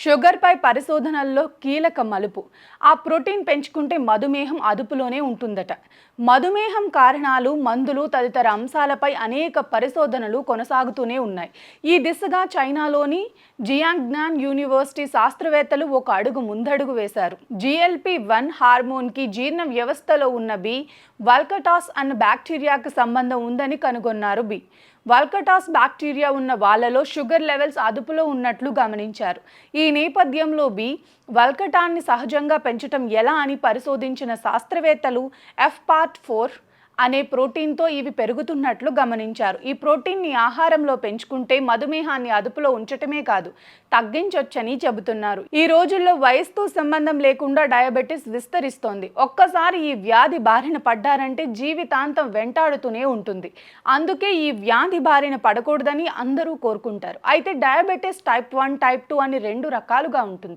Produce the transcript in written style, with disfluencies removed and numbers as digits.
షుగర్పై పరిశోధనల్లో కీలక మలుపు. ఆ ప్రోటీన్ పెంచుకుంటే మధుమేహం అదుపులోనే ఉంటుందట. మధుమేహం కారణాలు, మందులు తదితర అంశాలపై అనేక పరిశోధనలు కొనసాగుతూనే ఉన్నాయి. ఈ దిశగా చైనాలోని జియాంగ్నాన్ యూనివర్సిటీ శాస్త్రవేత్తలు ఒక అడుగు ముందడుగు వేశారు. GLP-1 హార్మోన్కి జీర్ణ వ్యవస్థలో ఉన్న వల్కటాస్ అన్న బ్యాక్టీరియాకి సంబంధం ఉందని కనుగొన్నారు. వల్కటాస్ బ్యాక్టీరియా ఉన్న వాళ్ళలో షుగర్ లెవెల్స్ అదుపులో ఉన్నట్లు గమనించారు. ఈ నేపథ్యంలో వల్కటాన్ని సహజంగా పెంచటం ఎలా అని పరిశోధించిన శాస్త్రవేత్తలు FPAT4 అనే ప్రోటీన్తో ఇవి పెరుగుతున్నట్లు గమనించారు. ఈ ప్రోటీన్ని ఆహారంలో పెంచుకుంటే మధుమేహాన్ని అదుపులో ఉంచటమే కాదు, తగ్గించొచ్చని చెబుతున్నారు. ఈ రోజుల్లో వయసుతో సంబంధం లేకుండా డయాబెటిస్ విస్తరిస్తోంది. ఒక్కసారి ఈ వ్యాధి బారిన పడ్డారంటే జీవితాంతం వెంటాడుతూనే ఉంటుంది. అందుకే ఈ వ్యాధి బారిన పడకూడదని అందరూ కోరుకుంటారు. అయితే డయాబెటిస్ టైప్ 1, టైప్ 2 అని 2 రకాలుగా ఉంటుంది.